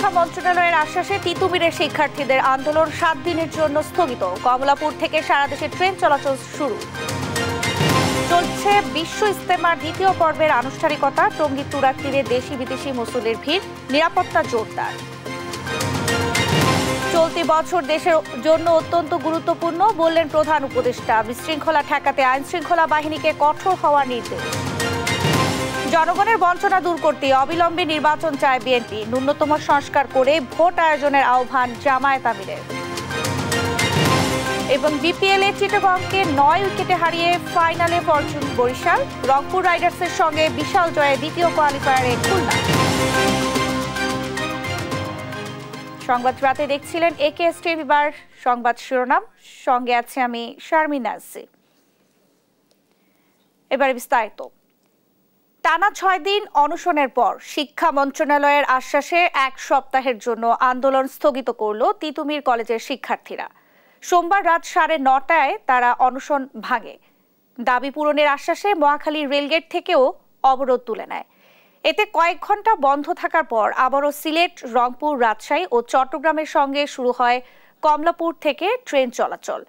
শিক্ষা মন্ত্রণালয়ের আশ্বাসে তিতুমিরের শিক্ষার্থীদের আন্দোলন 7 দিনের জন্য স্থগিত। কমলাপুর থেকে সারা দেশে ট্রেন চলাচল শুরু। চলছে বিশ্ব ইজতেমার দ্বিতীয় পর্বের আনুষ্ঠানিকতা। টঙ্গী তুরাগ তীরে দেশি বিদেশি মুসল্লির ভিড়, নিরাপত্তা জোরদার। চলতি বছর দেশের জন্য অত্যন্ত গুরুত্বপূর্ণ বললেন প্রধান উপদেষ্টা। বিশৃঙ্খলা ঠেকাতে আইন শৃঙ্খলা বাহিনীকে কঠোর হওয়ার নির্দেশ। জনগণের বঞ্চনা দূর করতে অবিলম্বে নির্বাচন চায় বিএনপি। ন্যূনতম সংস্কার করে ভোট আয়োজনের আহ্বান জামায়াত আমিরের। এবং বিপিএল এ চিটাগংকে 9 উইকেটে হারিয়ে ফাইনালে ফরচুন বরিশাল। রংপুর রাইডার্সের সঙ্গে বিশাল জয়ে দ্বিতীয় কোয়ালিফায়ারে খুলনা। সংবাদ রাতে দেখছিলেন একেএস টিভিবার সংবাদ শিরোনাম, সঙ্গে আছে আমি শারমিন নাজি। এবারে বিস্তারিত। টানা 6 দিন অনশনের পর শিক্ষা মন্ত্রণালয়ের আশ্বাসে 1 সপ্তাহের জন্য আন্দোলন স্থগিত করল তিতুমির কলেজের শিক্ষার্থীরা। সোমবার রাত 9:30টায় তারা অনশন ভাঙে। দাবি পূরণের আশ্বাসে মহাখালী রেলগেট থেকেও অবরোধ তুলে নেয়। এতে কয়েক ঘন্টা বন্ধ থাকার পর আবারও সিলেট, রংপুর, রাজশাহী ও চট্টগ্রামের সঙ্গে শুরু হয় কমলাপুর থেকে ট্রেন চলাচল।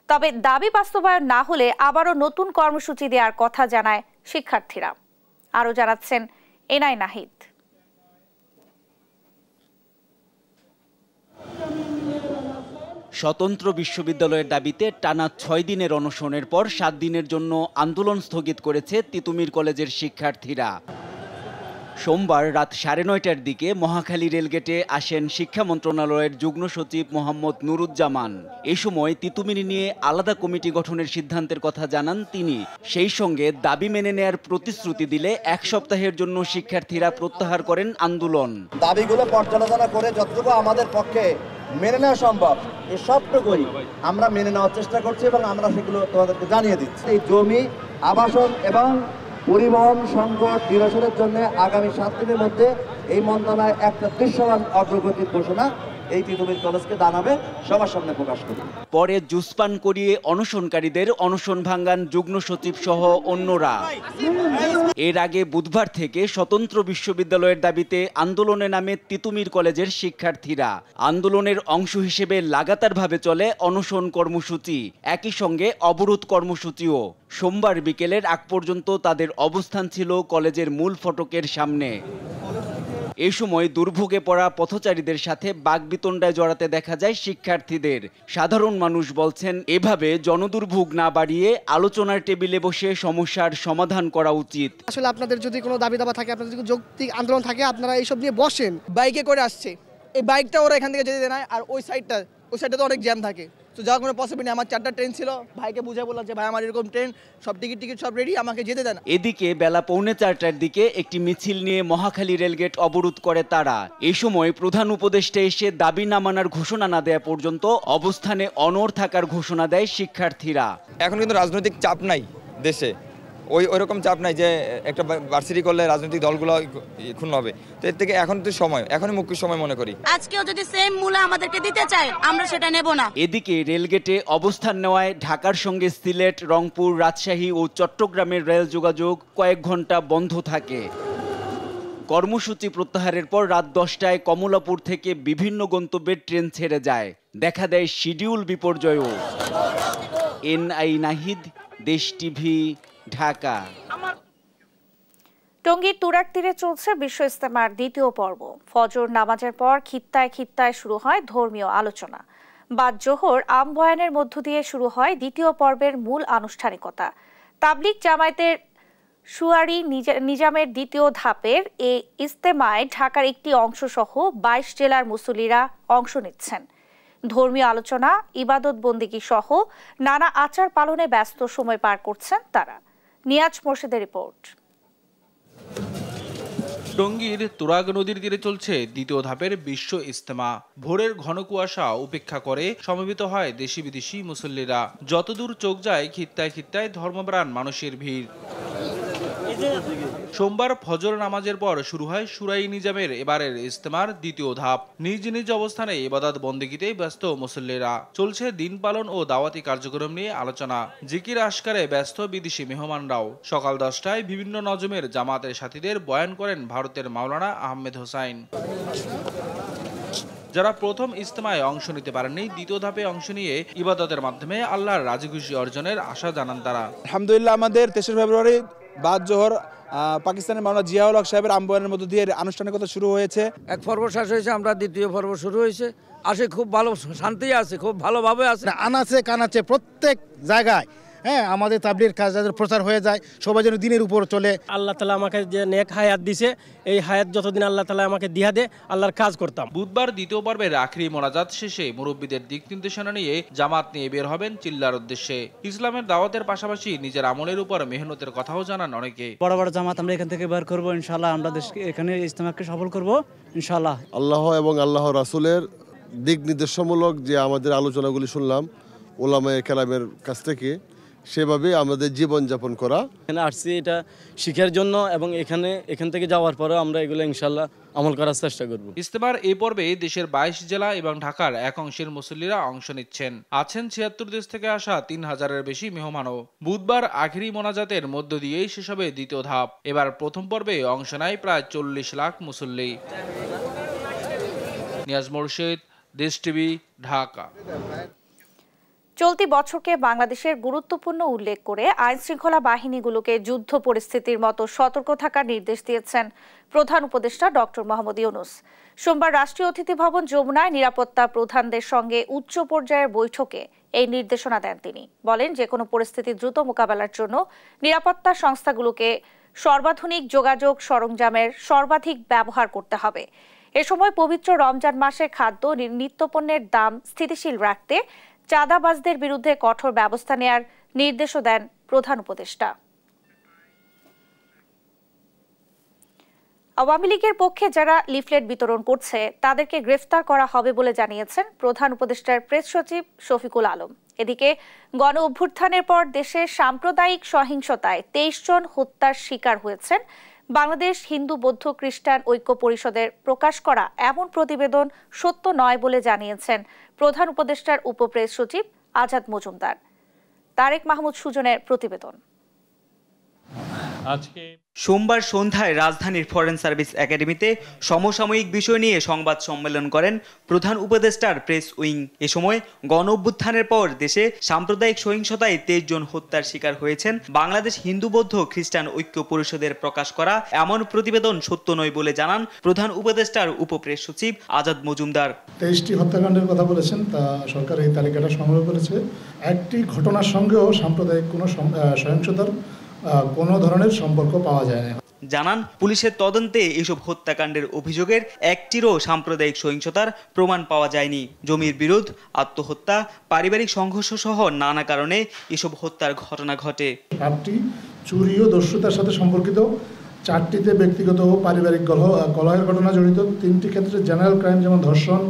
তবে দাবি বাস্তবায়ন না হলে আবারও নতুন কর্মসূচি দেওয়ার কথা জানায় শিক্ষার্থীরা। আরও জানাচ্ছেন এনআই নাহিদ। স্বতন্ত্র বিশ্ববিদ্যালয়ের দাবিতে টানা 6 দিনের অনশনের পর 7 দিনের জন্য আন্দোলন স্থগিত করেছে তিতুমির কলেজের শিক্ষার্থীরা। সোমবার রাত 9:30টার দিকে মহাখালী রেলগেটে আসেন শিক্ষা মন্ত্রণালয়ের যুগ্ম সচিব মোহাম্মদ নুরুজ্জামান। এ সময় তিতুমির নিয়ে আলাদা কমিটি গঠনের সিদ্ধান্তের কথা জানান তিনি। সেই সঙ্গে দাবি মেনে নেয়ার প্রতিশ্রুতি দিলে 1 সপ্তাহের জন্য শিক্ষার্থীরা প্রত্যাহার করেন আন্দোলন। দাবিগুলো পর্যালোচনা করে যতটুকু আমাদের পক্ষে মেনে নেওয়া সম্ভব এই সবটুকুই আমরা মেনে নেওয়ার চেষ্টা করছি এবং আমরা সেগুলো তোমাদেরকে জানিয়ে দিচ্ছি। এই জমি, আবাসন এবং পরিবহন সংকট নিরসনের জন্য আগামী 7 দিনের মধ্যে এই মন্ত্রণালয় একটা দৃশ্যমান অগ্রগতির ঘোষণা এই তিতুমির কলেজকে জানাবে, সবার সামনে প্রকাশ করবে। পরে জুসপান করিয়ে অনশনকারীদের অনশন ভাঙ্গান যুগ্ম সচিব সহ অন্যরা। এর আগে বুধবার থেকে স্বতন্ত্র বিশ্ববিদ্যালয়ের দাবিতে আন্দোলনে নামে তিতুমির কলেজের শিক্ষার্থীরা। আন্দোলনের অংশ হিসেবে লাগাতারভাবে চলে অনশন কর্মসূচি, একই সঙ্গে অবরোধ কর্মসূচিও। সোমবার বিকেলের আগ পর্যন্ত তাদের অবস্থান ছিল কলেজের মূল ফটকের সামনে। এই সময় দুর্ভোগে পড়া পথচারীদের সাথে বাকবিতণ্ডায় জড়াতে দেখা যায় শিক্ষার্থীদের। সাধারণ মানুষ বলছেন, এভাবে জনদুর্ভোগ না বাড়িয়ে আলোচনার টেবিলে বসে সমস্যার সমাধান করা উচিত। আসলে আপনাদের যদি কোনো দাবি দাবা থাকে, আপনাদের যদি যৌক্তিক আন্দোলন থাকে, আপনারা এইসব নিয়ে বসেন। বাইকে করে আসছে, এই বাইকটা ওরা এখান থেকে যেতে দেয় না, আর ওই সাইডটা তো অনেক জ্যাম থাকে। তো যাওয়ার কোনো পসিবল নেই। আমার 4টা ট্রেন ছিল, ভাইকে বুঝে বললাম যে ভাই আমার এরকম ট্রেন, সব টিকিট সব রেডি, আমাকে যেতে দেন। এদিকে বেলা 3:45টার দিকে একটি মিছিল নিয়ে মহাখালী রেলগেট অবরোধ করে তারা। এই সময় প্রধান উপদেষ্টা এসে দাবি না মানার ঘোষণা না দেয়া পর্যন্ত অবস্থানে অনড় থাকার ঘোষণা দেয় শিক্ষার্থীরা। এখন কিন্তু রাজনৈতিক চাপ নাই দেশে, ওইরকম চাপ নাই যে একটা ভার্সিটি করলে রাজনৈতিক দলগুলো খুন হবে। তো এর থেকে এখন তো সময়, এখনই মুখ্য সময় মনে করি। আজকেও যদি সেম মূল্য আমাদেরকে দিতে চায়, আমরা সেটা নেব না। এদিকে রেলগেটে অবস্থান নেওয়ায় ঢাকার সঙ্গে সিলেট, রংপুর, রাজশাহী ও চট্টগ্রামের রেল যোগাযোগ কয়েক ঘন্টা বন্ধ থাকে। কর্মসূচি প্রত্যাহারের পর রাত 10টায় কমলাপুর থেকে বিভিন্ন গন্তব্যে ট্রেন ছেড়ে যায়। দেখা দেয় শিডিউল বিপর্যয়ও। এনআই নাহিদ, দেশ টিভি, ঢাকা। টঙ্গীর তুরাগ তীরে চলছে বিশ্ব ইজতেমার দ্বিতীয় পর্ব। ফজর নামাজের পর খিত্তায় খিত্তায় শুরু হয় ধর্মীয় আলোচনা। বাদ জোহর আম বয়ানের মধ্য দিয়ে শুরু হয় দ্বিতীয় পর্বের মূল আনুষ্ঠানিকতা। তাবলিগ জামায়াতের সুয়ারি নিজামের দ্বিতীয় ধাপের এই ইজতেমায় ঢাকার একটি অংশ সহ 22 জেলার মুসল্লিরা অংশ নিচ্ছেন। ধর্মীয় আলোচনা, ইবাদত বন্দেগী সহ নানা আচার পালনে ব্যস্ত সময় পার করছেন তারা। নিয়াজ মোর্শেদের রিপোর্ট। টঙ্গীর তুরাগ নদীর তীরে চলছে দ্বিতীয় ধাপের বিশ্ব ইজতেমা। ভোরের ঘন কুয়াশা উপেক্ষা করে সমবেত হয় দেশি বিদেশি মুসল্লিরা। যতদূর চোখ যায় খিত্তায় খিত্তায় ধর্মপ্রাণ মানুষের ভিড়। সোমবার ফজর নামাজের পর শুরু হয় সুরাই নিজামের এবারের ইজতেমার দ্বিতীয় ধাপ। নিজ নিজ অবস্থানে ইবাদত বন্দেগীতে ব্যস্ত মুসল্লিরা। চলছে দিন পালন ও দাওয়াতি কার্যক্রম নিয়ে আলোচনা। জিকির আশকারে ব্যস্ত বিদেশি মেহমানরাও। সকাল 10টায় বিভিন্ন নজমের জামাতের সাথীদের বয়ান করেন ভারতের মাওলানা আহমেদ হোসাইন। যারা প্রথম ইজতেমায় অংশ নিতে পারেননি, দ্বিতীয় ধাপে অংশ নিয়ে ইবাদতের মাধ্যমে আল্লাহর রাজি খুশি অর্জনের আশা জানান তারা। আলহামদুলিল্লাহ, আমাদের 23 ফেব্রুয়ারি বাদ জোহর পাকিস্তানের মাওলানা জিয়াউল হক সাহেবের আহ্বানের মধ্য দিয়ে আনুষ্ঠানিকতা শুরু হয়েছে। এক পর্ব শেষ হয়েছে, আমরা দ্বিতীয় পর্ব শুরু হয়েছে। আসে খুব ভালো শান্তি আছে, খুব ভালোভাবে আছে। আনাচে কানাচে প্রত্যেক জায়গায় আমাদের তাবলীগের কাজ প্রচার হয়ে যায়, সবাই যেন দিনের উপর চলে। আল্লাহ তাআলা আমাকে যে নেক হায়াত দিছে, এই হায়াত যতদিন আল্লাহ তাআলা আমাকে দিয়া দে, আল্লাহর কাজ করতাম। বুধবার দ্বিতীয় পর্বের আখরি মোনাজাত শেষে মুরব্বীদের দিক নির্দেশনা নিয়ে জামাত নিয়ে বের হবেন চিল্লার উদ্দেশ্যে। ইসলামের দাওয়াতের পাশাপাশি নিজের আমলের উপর মেহনতের কথাও জানান অনেকে। বড় বড় জামাত আমরা এখান থেকে বের করব ইনশাআল্লাহ, আমরা দেশকে এখানে ইজতেমাকে সফল করব ইনশাআল্লাহ। আল্লাহ এবং আল্লাহ রাসূলের দিক নির্দেশমূলক যে আমাদের আলোচনাগুলি শুনলাম ওলামায়ে কেরামের কাছ থেকে, সেভাবে আমাদের জীবনযাপন করা। এখানে আসছি এটা শিখার জন্য এবং এখান থেকে যাওয়ার পরে আমরা এগুলো ইনশাআল্লাহ আমল করার চেষ্টা করব। ইজতেমার এই পর্বে দেশের 22 জেলা এবং ঢাকার এক অংশের মুসল্লিরা অংশ নিচ্ছেন। আছেন 76 দেশ থেকে আসা 3000-এর বেশি মেহমানও। বুধবার আখেরি মোনাজাতের মধ্য দিয়েই শেষ হবে দ্বিতীয় ধাপ। এবার প্রথম পর্বে অংশ নেয় প্রায় 40 লাখ মুসল্লি। নিয়াজ মোরশেদ, দেশ টিভি, ঢাকা। চলতি বছরকে বাংলাদেশের গুরুত্বপূর্ণ উল্লেখ করে আইন শৃঙ্খলা বাহিনীগুলোকে যুদ্ধ পরিস্থিতির মতো সতর্ক থাকার নির্দেশ দিয়েছেন প্রধান উপদেষ্টা ডক্টর মোহাম্মদ ইউনূস। সোমবার রাষ্ট্রীয় অতিথি ভবন যমুনায় নিরাপত্তা প্রধানদের সঙ্গে উচ্চ পর্যায়ের বৈঠকে এই নির্দেশনা দেন তিনি। বলেন, যে কোনো পরিস্থিতি দ্রুত মোকাবেলার জন্য নিরাপত্তা সংস্থাগুলোকে সর্বাধুনিক যোগাযোগ সরঞ্জামের সর্বাধিক ব্যবহার করতে হবে। এ সময় পবিত্র রমজান মাসে খাদ্য নিত্যপণ্যের দাম স্থিতিশীল রাখতে চাঁদাবাজদের বিরুদ্ধে কঠোর ব্যবস্থা নেয়ার নির্দেশও দেন প্রধান উপদেষ্টা। আওয়ামী লীগের পক্ষে যারা লিফলেট বিতরণ করছে তাদেরকে গ্রেফতার করা হবে বলে জানিয়েছেন প্রধান উপদেষ্টার প্রেস সচিব শফিকুল আলম। এদিকে গণ অভ্যুত্থানের পর দেশে সাম্প্রদায়িক সহিংসতায় 23 জন হত্যার শিকার হয়েছেন। বাংলাদেশ হিন্দু বৌদ্ধ খ্রিস্টান ঐক্য পরিষদের প্রকাশ করা এমন প্রতিবেদন সত্য নয় বলে জানিয়েছেন প্রধান উপদেষ্টার উপপ্রেস সচিব আজাদ মজুমদার। তারেক মাহমুদ সুজনের প্রতিবেদন। সোমবার সন্ধ্যায় রাজধানীর ফরেন সার্ভিস একাডেমিতে সমসাময়িক বিষয় নিয়ে সংবাদ সম্মেলন করেন প্রধান উপদেষ্টার প্রেস উইং। এ সময় গণ অভ্যুত্থানের পর দেশে সাম্প্রদায়িক সহিংসতায় 23 জন হত্যার শিকার হয়েছেন। বাংলাদেশ হিন্দু বৌদ্ধ খ্রিস্টান ঐক্য পরিষদের প্রকাশ করা এমন প্রতিবেদন সত্য নয় বলে জানান প্রধান উপদেষ্টার উপপ্রেস সচিব আজাদ মজুমদার। 23টি হত্যাকাণ্ডের কথা বলেছেন, তা সরকার এই তালিকাটা সংগ্রহ করেছে। একটি ঘটনার সঙ্গেও সাম্প্রদায়িক কোনো সহিংসতার কোনো ধরনের সম্পর্ক পাওয়া যায় না। জানান, পুলিশের তদন্তে এসব হত্যাকাণ্ডের অভিযোগের একটিরও সাম্প্রদায়িক সহিংসতার প্রমাণ পাওয়া যায়নি। জমির বিরোধ, আত্মহত্যা, পারিবারিক সংঘর্ষ সহ নানা কারণে এসব হত্যার ঘটনা ঘটে। 8টি চুরি ও দস্যুতার সাথে সম্পর্কিত, 4টিতে ব্যক্তিগত ও পারিবারিক কলহের ঘটনা জড়িত, 3টি ক্ষেত্রে জেনারেল ক্রাইম যেমন ধর্ষণ,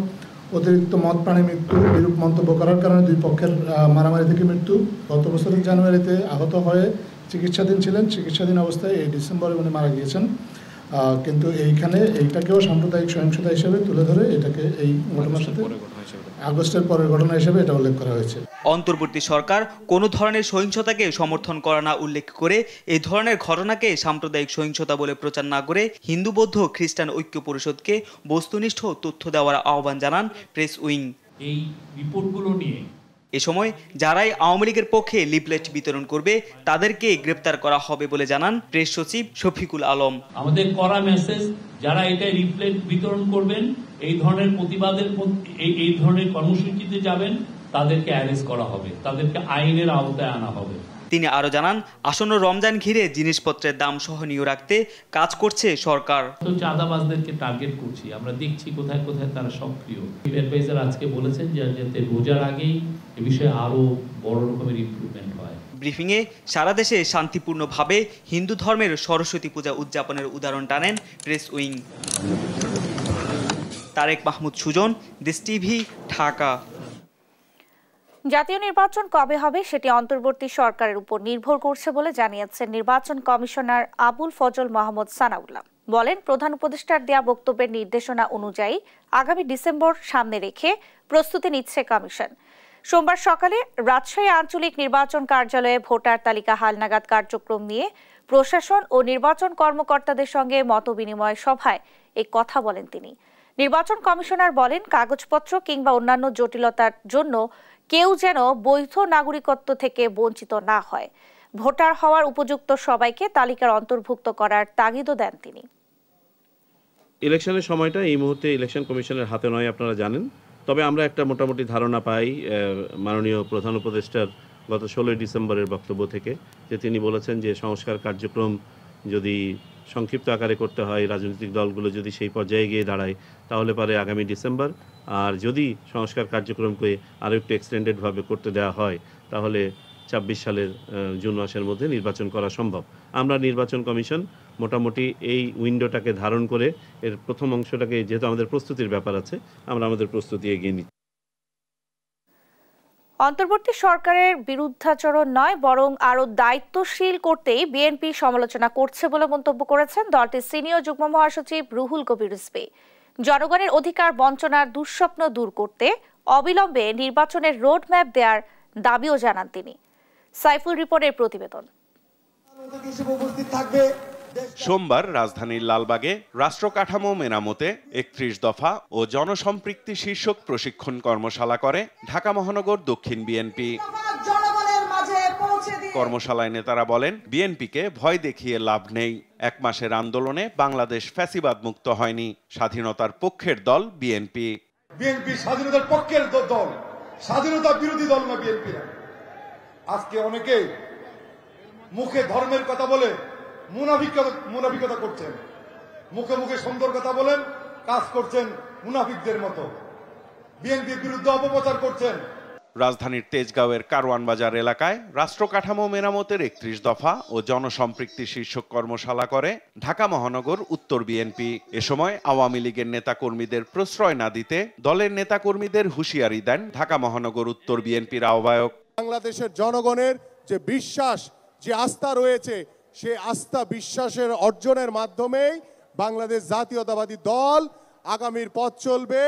অতিরিক্ত মদ পানে মৃত্যু, বিরূপ মন্তব্য করার কারণে 2 পক্ষের মারামারি থেকে মৃত্যু। গত বছরের জানুয়ারিতে আহত হয়ে চিকিৎসাধীন ছিলেন। চিকিৎসাধীন অবস্থায় এই ডিসেম্বরে উনি মারা গিয়েছেন। কিন্তু এইটাকেও সাম্প্রদায়িক সহিংসতা হিসেবে তুলে ধরে এটাকে এই ঘটনার সাথে আগস্টের পরের ঘটনা হিসেবে এটা উল্লেখ করা হয়েছে। অন্তর্বর্তী সরকার কোনো ধরনের সহিংসতাকে সমর্থন করে না উল্লেখ করে এই ধরনের ঘটনাকে সাম্প্রদায়িক সহিংসতা বলে প্রচার না করে হিন্দু বৌদ্ধ খ্রিস্টান ঐক্য পরিষদকে বস্তুনিষ্ঠ তথ্য দেওয়ার আহ্বান জানান প্রেস উইং। এই রিপোর্টগুলো নিয়ে এ সময় যারাই আওয়ামী লীগের পক্ষে লিফলেট বিতরণ করবে তাদেরকে গ্রেপ্তার করা হবে বলে জানান প্রেস সচিব শফিকুল আলম। আমাদের করা মেসেজ, যারা এটা লিফলেট বিতরণ করবেন, এই ধরনের প্রতিবাদের এই ধরনের কর্মসূচিতে যাবেন, তাদেরকে অ্যারেস্ট করা হবে, তাদেরকে আইনের আওতায় আনা হবে। তিনি আরো জানান, আসন্ন রমজান ঘিরে জিনিসপত্রের দাম সহনীয় রাখতে কাজ করছে সরকার। তো চাঁদাবাজদেরকে টার্গেট করছি, আমরা দেখছি কোথায় কোথায় তারা সক্রিয়। অ্যাডভাইজার আজকে বলেছেন যে যাতে রোজার আগেই এ বিষয়ে আরো বড় রকমের ইমপ্রুভমেন্ট হয়। ব্রিফিংয়ে সারা দেশে শান্তিপূর্ণভাবে হিন্দু ধর্মের সরস্বতী পূজা উদযাপনের উদাহরণ টানেন প্রেস উইং। তারেক মাহমুদ সুজন, দেশ টিভি, ঢাকা। জাতীয় নির্বাচন কবে হবে সেটি অন্তর্বর্তী সরকারের উপর নির্ভর করছে বলে জানিয়েছেন নির্বাচন কমিশনার আবুল ফজল মোহাম্মদ সানাউল্লাহ। বলেন, প্রধান উপদেষ্টার দেয়া বক্তব্যের নির্দেশনা অনুযায়ী আগামী ডিসেম্বর সামনে রেখে প্রস্তুতি নিচ্ছে কমিশন। সোমবার সকালে রাজশাহী আঞ্চলিক নির্বাচন কার্যালয়ে ভোটার তালিকা হালনাগাদ কার্যক্রম নিয়ে প্রশাসন ও নির্বাচন কর্মকর্তাদের সঙ্গে মতবিনিময় সভায় এই কথা বলেন তিনি। নির্বাচন কমিশনার বলেন, কাগজপত্র কিংবা অন্যান্য জটিলতার জন্য কেউ যেন বৈধ নাগরিকত্ব থেকে বঞ্চিত না হয়। ভোটার হওয়ার উপযুক্ত সবাইকে তালিকার অন্তর্ভুক্ত করার তাগিদও দেন তিনি। ইলেকশনের সময়টা এই মুহূর্তে ইলেকশন কমিশনের হাতে নয়, আপনারা জানেন। তবে আমরা একটা মোটামুটি ধারণা পাই মাননীয় প্রধান উপদেষ্টার গত 16 ডিসেম্বরের বক্তব্য থেকে, যে তিনি বলেছেন যে সংস্কার কার্যক্রম যদি সংক্ষিপ্ত আকারে করতে হয়, রাজনৈতিক দলগুলো যদি সেই পর্যায়ে গিয়ে দাঁড়ায়, তাহলে পারে আগামী ডিসেম্বর। আর যদি সংস্কার কার্যক্রমকে আরও একটু এক্সটেন্ডেডভাবে করতে দেওয়া হয়, তাহলে 26 সালের জুন মাসের মধ্যে নির্বাচন করা সম্ভব। আমরা নির্বাচন কমিশন মোটামুটি এই উইন্ডোটাকে ধারণ করে এর প্রথম অংশটাকে, যেহেতু আমাদের প্রস্তুতির ব্যাপার আছে, আমরা আমাদের প্রস্তুতি এগিয়ে নিচ্ছি। অন্তর্বর্তী সরকারের বিরুদ্ধাচরণ নয়, বরং আরো দায়িত্বশীল করতেই বিএনপি সমালোচনা করছে বলে মন্তব্য করেছেন দলটির সিনিয়র যুগ্ম মহাসচিব রুহুল কবির রিজভী। জনগণের অধিকার বঞ্চনার দুঃস্বপ্ন দূর করতে অবিলম্বে নির্বাচনের রোডম্যাপ দেওয়ার দাবিও জানান তিনি। সাইফুল রিপোর্টের প্রতিবেদন। সোমবার রাজধানীর লালবাগে রাষ্ট্র কাঠামো মেরামতে 31 দফা ও জনসম্পৃক্তি শীর্ষক প্রশিক্ষণ কর্মশালা করে ঢাকা মহানগর দক্ষিণ বিএনপি। কর্মশালায় নেতারা বলেন, বিএনপিকে ভয় দেখিয়ে লাভ নেই। 1 মাসের আন্দোলনে বাংলাদেশ ফ্যাসিবাদ মুক্ত হয়নি। স্বাধীনতার পক্ষের দল বিএনপি। বিএনপি স্বাধীনতার পক্ষের দল, স্বাধীনতা বিরোধী দল না বিএনপি। আজকে অনেকে মুখে ধর্মের কথা বলে মুনাফিকতা করছেন, মুখে মুখে সুন্দর কথা বলেন, কাজ করছেন মুনাফিকদের মতো। বিএনপির বিরুদ্ধে অপপ্রচার করছেন। রাজধানীর তেজগাঁওয়ের কারওয়ান বাজার এলাকায় রাষ্ট্র কাঠামো মেরামতের 31 দফা ও জনসম্পৃক্তি শীর্ষক কর্মশালা করে ঢাকা মহানগর উত্তর বিএনপি। এ সময় আওয়ামী লীগের নেতাকর্মীদের প্রশ্রয় না দিতে দলের নেতাকর্মীদের হুঁশিয়ারি দেন ঢাকা মহানগর উত্তর বিএনপির আহ্বায়ক। বাংলাদেশের জনগণের যে বিশ্বাস, যে আস্থা রয়েছে, সেই আস্থা বিশ্বাসের অর্জনের মাধ্যমেই বাংলাদেশ জাতীয়তাবাদী দল আগামীর পথ চলবে,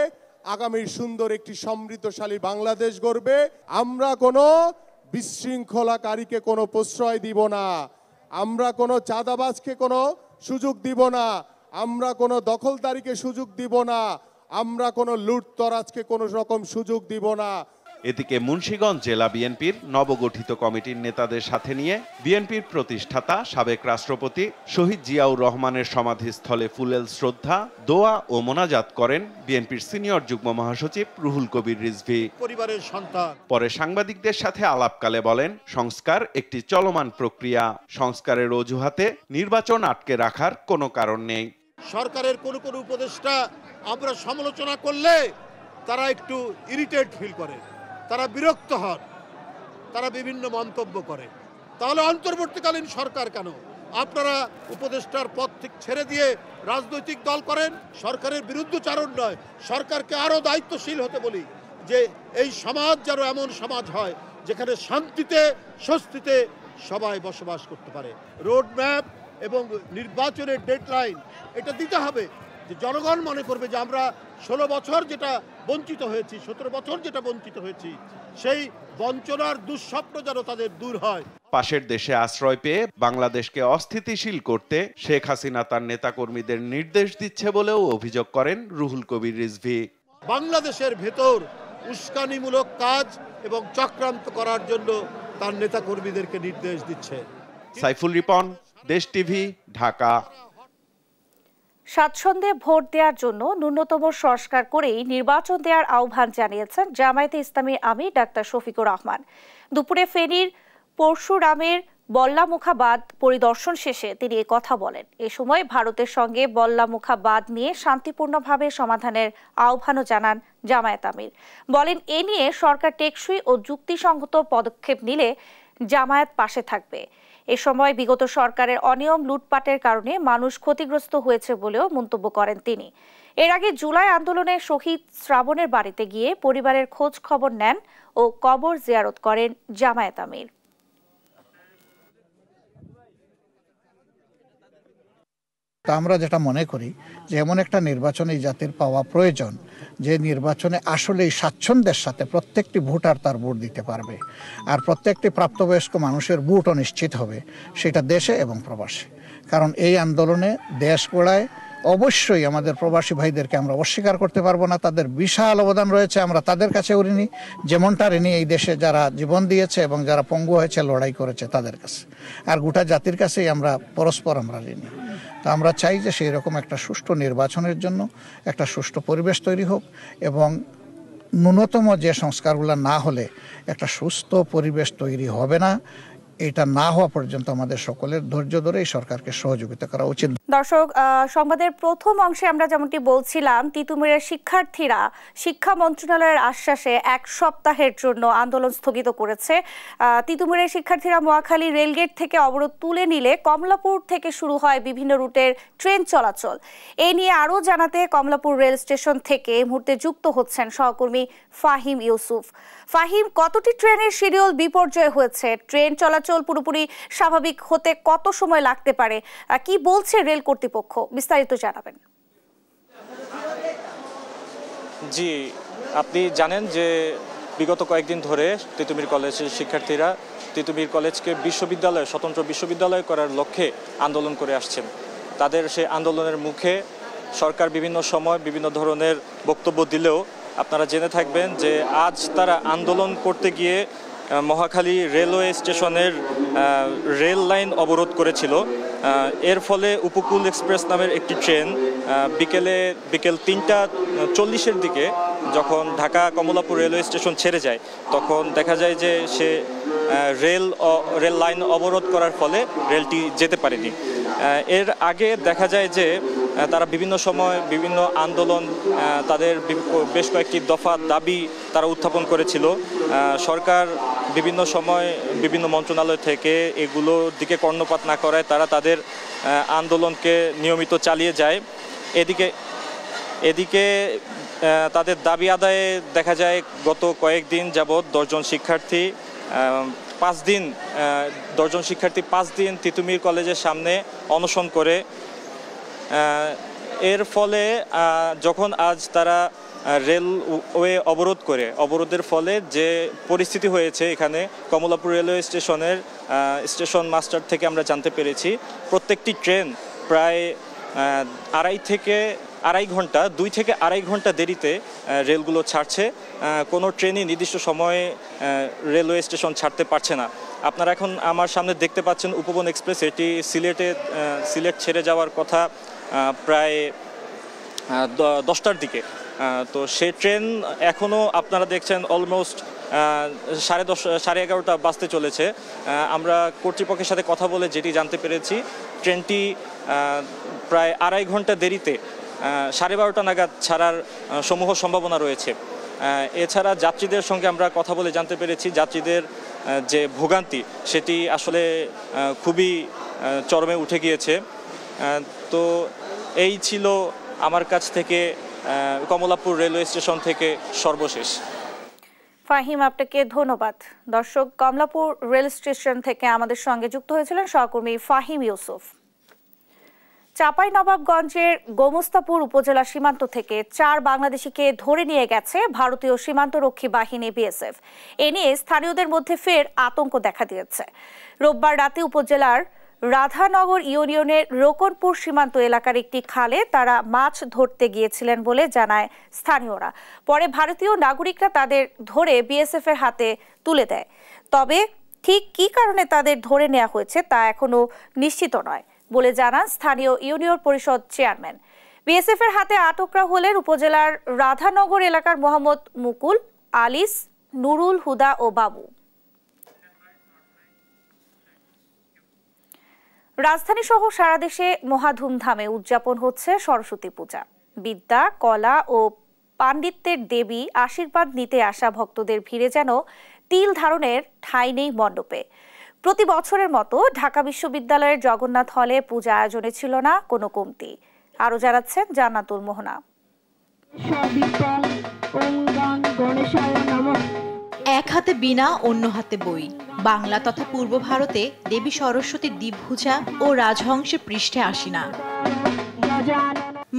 আগামীর সুন্দর একটি সমৃদ্ধশালী বাংলাদেশ গড়বে। আমরা কোনো বিশৃঙ্খলাকারীকে কোনো প্রশ্রয় দিব না, আমরা কোনো চাঁদাবাজকে কোনো সুযোগ দিব না, আমরা কোনো দখলদারিকে সুযোগ দিব না, আমরা কোনো লুটতরাজকে কোনো রকম সুযোগ দিব না। এদিকে মুন্সিগঞ্জ জেলা বিএনপির নবগঠিত কমিটির নেতাদের সাথে নিয়ে বিএনপির প্রতিষ্ঠাতা সাবেক রাষ্ট্রপতি শহীদ জিয়াউর রহমানের সমাধিস্থলে ফুলেল শ্রদ্ধা, দোয়া ও মোনাজাত করেন বিএনপির সিনিয়র যুগ্ম মহাসচিব রুহুল কবির রিজভী। পরিবারের সন্তান পরে সাংবাদিকদের সাথে আলাপকালে বলেন, সংস্কার একটি চলমান প্রক্রিয়া। সংস্কারের অজুহাতে নির্বাচন আটকে রাখার কোনো কারণ নেই। সরকারের কোন কোন উপদেষ্টা আমরা সমালোচনা করলে তারা একটু ইরিটেট ফিল করে, তারা বিরক্ত হন, তারা বিভিন্ন মন্তব্য করে। তাহলে অন্তর্বর্তীকালীন সরকার কেন আপনারা উপদেষ্টার পদ থেকে ছেড়ে দিয়ে রাজনৈতিক দল করেন? সরকারের বিরুদ্ধচারণ নয়, সরকারকে আরো দায়িত্বশীল হতে বলি, যে এই সমাজ যেন এমন সমাজ হয় যেখানে শান্তিতে স্বস্তিতে সবাই বসবাস করতে পারে। রোডম্যাপ এবং নির্বাচনের ডেডলাইন এটা দিতে হবে, যে জনগণ মনে করবে যে আমরা 16 বছর যেটা বঞ্চিত হয়েছি, 17 বছর যেটা বঞ্চিত হয়েছি, সেই বঞ্চনার দুঃস্বপ্ন যেন তাদের দূর হয়। পাশের দেশে আশ্রয় পেয়ে বাংলাদেশকে অস্থিতিশীল করতে শেখ হাসিনা তার নেতাকর্মীদের নির্দেশ দিচ্ছে বলেও অভিযোগ করেন রুহুল কবির রিজভী। বাংলাদেশের ভেতর উস্কানিমূলক কাজ এবং চক্রান্ত করার জন্য তার নেতাকর্মীদেরকে নির্দেশ দিচ্ছে। সাইফুল রিপন, দেশ টিভি, ঢাকা। স্বাচ্ছন্দ্যে ভোট দেওয়ার জন্য ন্যূনতম সংস্কার করেই নির্বাচন দেওয়ার আহ্বান জানিয়েছেন জামায়াতে ইসলামীর আমির ডাক্তার শফিকুর রহমান। দুপুরে ফেনীর পরশুরামের বল্লামুখা বাঁধ পরিদর্শন শেষে তিনি এ কথা বলেন। এ সময় ভারতের সঙ্গে বল্লামুখা বাঁধ নিয়ে শান্তিপূর্ণভাবে সমাধানের আহ্বানও জানান জামায়াত আমির। বলেন, এ নিয়ে সরকার টেকসই ও যুক্তিসঙ্গত পদক্ষেপ নিলে জামায়াত পাশে থাকবে। এ সময় বিগত সরকারের অনিয়ম লুটপাটের কারণে মানুষ ক্ষতিগ্রস্ত হয়েছে বলেও মন্তব্য করেন তিনি। এর আগে জুলাই আন্দোলনে শহীদ শ্রাবণের বাড়িতে গিয়ে পরিবারের খোঁজ খবর নেন ও কবর জিয়ারত করেন জামায়াত আমির। আমরা যেটা মনে করি যে এমন একটা নির্বাচন এই জাতির পাওয়া প্রয়োজন, যে নির্বাচনে আসলে স্বাচ্ছন্দ্যের সাথে প্রত্যেকটি ভোটার তার ভোট দিতে পারবে, আর প্রত্যেকটি প্রাপ্তবয়স্ক মানুষের ভোটও নিশ্চিত হবে, সেটা দেশে এবং প্রবাসে। কারণ এই আন্দোলনে দেশ গড়ায় অবশ্যই আমাদের প্রবাসী ভাইদেরকে আমরা অস্বীকার করতে পারবো না। তাদের বিশাল অবদান রয়েছে, আমরা তাদের কাছে ঋণী, যেমনটা ঋণী এই দেশে যারা জীবন দিয়েছে এবং যারা পঙ্গু হয়েছে, লড়াই করেছে তাদের কাছে, আর গোটা জাতির কাছেই আমরা পরস্পর আমরা ঋণী। তো আমরা চাই যে সেই রকম একটা সুষ্ঠু নির্বাচনের জন্য একটা সুষ্ঠু পরিবেশ তৈরি হোক, এবং ন্যূনতম যে সংস্কারগুলো না হলে একটা সুস্থ পরিবেশ তৈরি হবে না। এটা না হওয়া পর্যন্ত আমাদের সকলের ধৈর্য ধরে এই সরকারকে সহযোগিতা করা উচিত। দর্শক, সংবাদের প্রথম অংশে আমরা যেমনটি বলছিলাম, তিতুমিরের শিক্ষার্থীরা শিক্ষা মন্ত্রণালয়ের আশ্বাসে 1 সপ্তাহের জন্য আন্দোলন স্থগিত করেছে। তিতুমিরের শিক্ষার্থীরা মহাখালী রেলগেট থেকে অবরোধ তুলে নিলে কমলাপুর থেকে শুরু হয় বিভিন্ন রুটের ট্রেন চলাচল। এ নিয়ে আরও জানাতে কমলাপুর রেল স্টেশন থেকে এই মুহূর্তে যুক্ত হচ্ছেন সহকর্মী ফাহিম ইউসুফ। ফাহিম, কতটি ট্রেনের শিডিউল বিপর্যয় হয়েছে? ট্রেন চলাচল পুরোপুরি স্বাভাবিক হতে কত সময় লাগতে পারে? কি বলছে রেল কর্তৃপক্ষ? বিস্তারিত জানাবেন। জি, আপনি জানেন যে বিগত কয়েকদিন ধরে তিতুমির কলেজের শিক্ষার্থীরা তিতুমির কলেজকে বিশ্ববিদ্যালয়, স্বতন্ত্র বিশ্ববিদ্যালয় করার লক্ষ্যে আন্দোলন করে আসছেন। তাদের সেই আন্দোলনের মুখে সরকার বিভিন্ন সময় বিভিন্ন ধরনের বক্তব্য দিলেও আপনারা জেনে থাকবেন যে আজ তারা আন্দোলন করতে গিয়ে মহাখালী রেলওয়ে স্টেশনের রেল লাইন অবরোধ করেছিল। এর ফলে উপকূল এক্সপ্রেস নামের একটি ট্রেন বিকেল 3টা 40-এর দিকে যখন ঢাকা কমলাপুর রেলওয়ে স্টেশন ছেড়ে যায়, তখন দেখা যায় যে সে রেল লাইন অবরোধ করার ফলে রেলটি যেতে পারেনি। এর আগে দেখা যায় যে তারা বিভিন্ন সময় বিভিন্ন আন্দোলন, তাদের বেশ কয়েকটি দফা দাবি তারা উত্থাপন করেছিল। সরকার বিভিন্ন সময় বিভিন্ন মন্ত্রণালয় থেকে এগুলোর দিকে কর্ণপাত না করায় তারা তাদের আন্দোলনকে নিয়মিত চালিয়ে যায়। এদিকে তাদের দাবি আদায়ে দেখা যায় গত কয়েকদিন যাবৎ 10 জন শিক্ষার্থী 5 দিন তিতুমির কলেজের সামনে অনশন করে। এর ফলে যখন আজ তারা রেলওয়ে অবরোধ করে, অবরোধের ফলে যে পরিস্থিতি হয়েছে এখানে কমলাপুর রেলওয়ে স্টেশনের স্টেশন মাস্টার থেকে আমরা জানতে পেরেছি প্রত্যেকটি ট্রেন প্রায় 2 থেকে আড়াই ঘন্টা দেরিতে রেলগুলো ছাড়ছে। কোনো ট্রেনই নির্দিষ্ট সময়ে রেলওয়ে স্টেশন ছাড়তে পারছে না। আপনারা এখন আমার সামনে দেখতে পাচ্ছেন উপবন এক্সপ্রেস, এটি সিলেট ছেড়ে যাওয়ার কথা প্রায় 10টার দিকে। তো সেই ট্রেন এখনও আপনারা দেখছেন অলমোস্ট 10:30 বাজতে চলেছে। আমরা কর্তৃপক্ষের সাথে কথা বলে যেটি জানতে পেরেছি, ট্রেনটি প্রায় আড়াই ঘন্টা দেরিতে 12:30 নাগাদ ছাড়ার সমূহ সম্ভাবনা রয়েছে। এছাড়া যাত্রীদের সঙ্গে আমরা কথা বলে জানতে পেরেছি যাত্রীদের যে ভোগান্তি সেটি আসলে খুবই চরমে উঠে গিয়েছে। তো এই ছিল আমার কাছ থেকে কমলাপুর রেলওয়ে স্টেশন থেকে সর্বশেষ। ফাহিম, আপনাকে ধন্যবাদ। দর্শক, কমলাপুর রেল স্টেশন থেকে আমাদের সঙ্গে যুক্ত হয়েছিলেন সহকর্মী ফাহিম ইউসুফ। চাঁপাইনবাবগঞ্জের গোমস্তাপুর উপজেলা সীমান্ত থেকে 4 বাংলাদেশিকে ধরে নিয়ে গেছে ভারতীয় সীমান্তরক্ষী বাহিনী বিএসএফ। এ নিয়ে স্থানীয়দের মধ্যে ফের আতঙ্ক দেখা দিয়েছে। রোববার রাতে উপজেলার রাধানগর ইউনিয়নের রোকনপুর সীমান্ত এলাকার একটি খালে তারা মাছ ধরতে গিয়েছিলেন বলে জানায় স্থানীয়রা। পরে ভারতীয় নাগরিকরা তাদের ধরে বিএসএফ এর হাতে তুলে দেয়। তবে ঠিক কী কারণে তাদের ধরে নেওয়া হয়েছে তা এখনো নিশ্চিত নয় বলে জানান স্থানীয় ইউনিয়ন পরিষদ চেয়ারম্যান। বিএসএফ এর হাতে আটকরা হলেন উপজেলার রাধানগর এলাকার মোহাম্মদ মুকুল, আলিস, নুরুল হুদা ও বাবু। রাজধানী সহ সারা দেশে মহা ধুমধামে উদযাপন হচ্ছে সরস্বতী পূজা। বিদ্যা, কলা ও পাণ্ডিত্যের দেবী আশীর্বাদ নিতে আসা ভক্তদের ভিড়ে যেন তিল ধারণের ঠাঁই নেই মণ্ডপে। প্রতি বছরের মতো ঢাকা বিশ্ববিদ্যালয়ের জগন্নাথ হলে পূজা আয়োজনে ছিল না কোনো কমতি। আরো জানাচ্ছেন জান্নাতুল মোহনা। এক হাতে বীণা, অন্য হাতে বই। বাংলা তথা পূর্ব ভারতে দেবী সরস্বতীর দ্বিভুজা ও রাজহংসের পৃষ্ঠে আসিনা।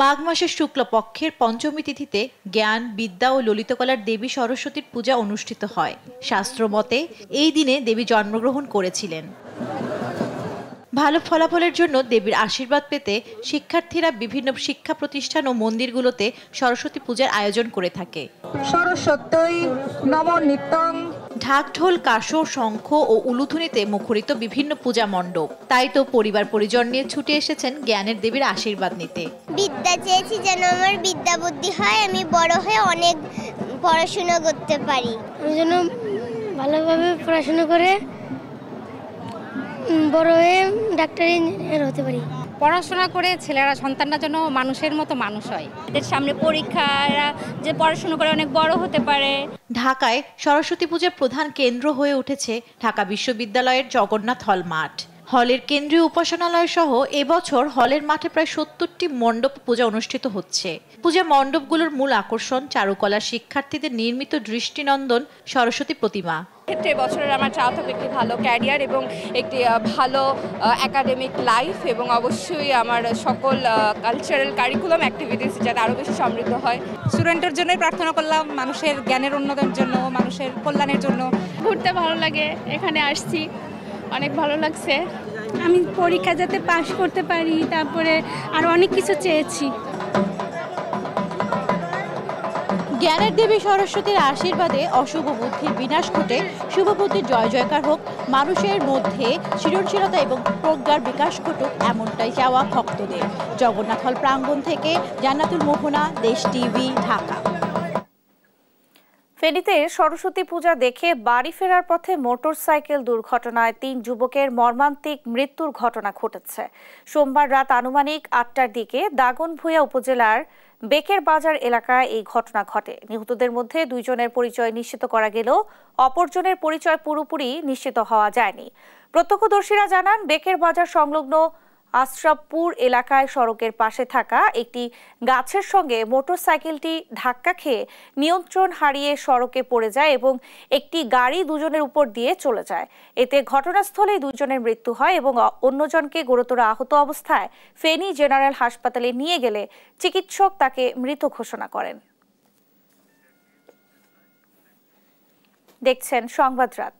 মাঘ মাসের শুক্লপক্ষের পঞ্চমী তিথিতে জ্ঞান, বিদ্যা ও ললিতকলার দেবী সরস্বতীর পূজা অনুষ্ঠিত হয়। শাস্ত্র মতে এই দিনে দেবী জন্মগ্রহণ করেছিলেন। ভালো ফলাফলের জন্য দেবীর আশীর্বাদ পেতে শিক্ষার্থীরা বিভিন্ন শিক্ষা প্রতিষ্ঠান ও মন্দিরগুলোতে সরস্বতী পূজার আয়োজন করে থাকে। সরস্বতী নবনিত্যং ঢাক ঢোল কাসর শঙ্খ ও উলুধ্বনিতে মুখরিত বিভিন্ন পূজা মণ্ডপ। তাই তো পরিবার পরিজন নিয়ে ছুটে এসেছেন জ্ঞানের দেবীর আশীর্বাদ নিতে। বিদ্যা চেয়েছি যেন আমার বিদ্যা বুদ্ধি হয়, আমি বড় হয়ে অনেক পড়াশোনা করতে পারি। আমি যেন ভালোভাবে পড়াশোনা করে বড় হয়ে ডাক্তার ইঞ্জিনিয়ার হতে পারি। পড়াশোনা করে ছেলেরা সন্তানরা যেন মানুষের মতো মানুষ হয়। এদের সামনে পরীক্ষা, যে পড়াশোনা করে অনেক বড় হতে পারে। ঢাকায় সরস্বতী পূজার প্রধান কেন্দ্র হয়ে উঠেছে ঢাকা বিশ্ববিদ্যালয়ের জগন্নাথ হল মাঠ। হলের কেন্দ্রীয় উপাসনালয় সহ এবছর হলের মাঠে প্রায় ৭০টি মণ্ডপ পূজা অনুষ্ঠিত হচ্ছে। পূজা মণ্ডপগুলোর মূল আকর্ষণ চারুকলা শিক্ষার্থীদের নির্মিত দৃষ্টিনন্দন সরস্বতী প্রতিমা। ক্ষেত্রে বছরের আমার চাওয়া থাকবে একটি ভালো ক্যারিয়ার এবং একটি ভালো একাডেমিক লাইফ, এবং অবশ্যই আমার সকল কালচারাল কারিকুলাম অ্যাক্টিভিটিস যাতে আরও বেশি সমৃদ্ধ হয়। স্টুডেন্টের জন্যই প্রার্থনা করলাম, মানুষের জ্ঞানের উন্নতির জন্য, মানুষের কল্যাণের জন্য। ঘুরতে ভালো লাগে, এখানে আসছি অনেক ভালো লাগছে। আমি পরীক্ষা যাতে পাশ করতে পারি, তারপরে আরো অনেক কিছু চেয়েছি। জ্ঞানের দেবী সরস্বতীর আশীর্বাদে অশুভ বুদ্ধির বিনাশ ঘটে শুভ বুদ্ধির জয় জয়কার হোক, মানুষের মধ্যে সৃজনশীলতা এবং প্রজ্ঞার বিকাশ ঘটুক, এমনটাই চাওয়া ভক্তদের। জগন্নাথ হল প্রাঙ্গণ থেকে জান্নাতুল মোহনা, দেশ টিভি, ঢাকা। ফেনীতে সরস্বতী পূজা দেখে বাড়ি ফেরার পথে মোটরসাইকেল দুর্ঘটনায় ৩ যুবকের মর্মান্তিক মৃত্যুর ঘটনা ঘটেছে। সোমবার রাত আনুমানিক ৮টার দিকে দাগনভূঞা উপজেলার বেকের বাজার এলাকায় এই ঘটনা ঘটে। নিহতদের মধ্যে 2 জনের পরিচয় নিশ্চিত করা গেলেও অপরজনের পরিচয় পুরোপুরি নিশ্চিত হওয়া যায়নি। প্রত্যক্ষদর্শীরা জানান, বেকের বাজার সংলগ্ন আশরাফপুর এলাকায় সড়কের পাশে থাকা একটি গাছের সঙ্গে মোটরসাইকেলটি ধাক্কা খেয়ে নিয়ন্ত্রণ হারিয়ে সড়কে পড়ে যায় এবং একটি গাড়ি 2 জনের উপর দিয়ে চলে যায়। এতে ঘটনাস্থলেই 2 জনের মৃত্যু হয় এবং অন্যজনকে গুরুতর আহত অবস্থায় ফেনী জেনারেল হাসপাতালে নিয়ে গেলে চিকিৎসক তাকে মৃত ঘোষণা করেন। দেখছেন সংবাদ রাত।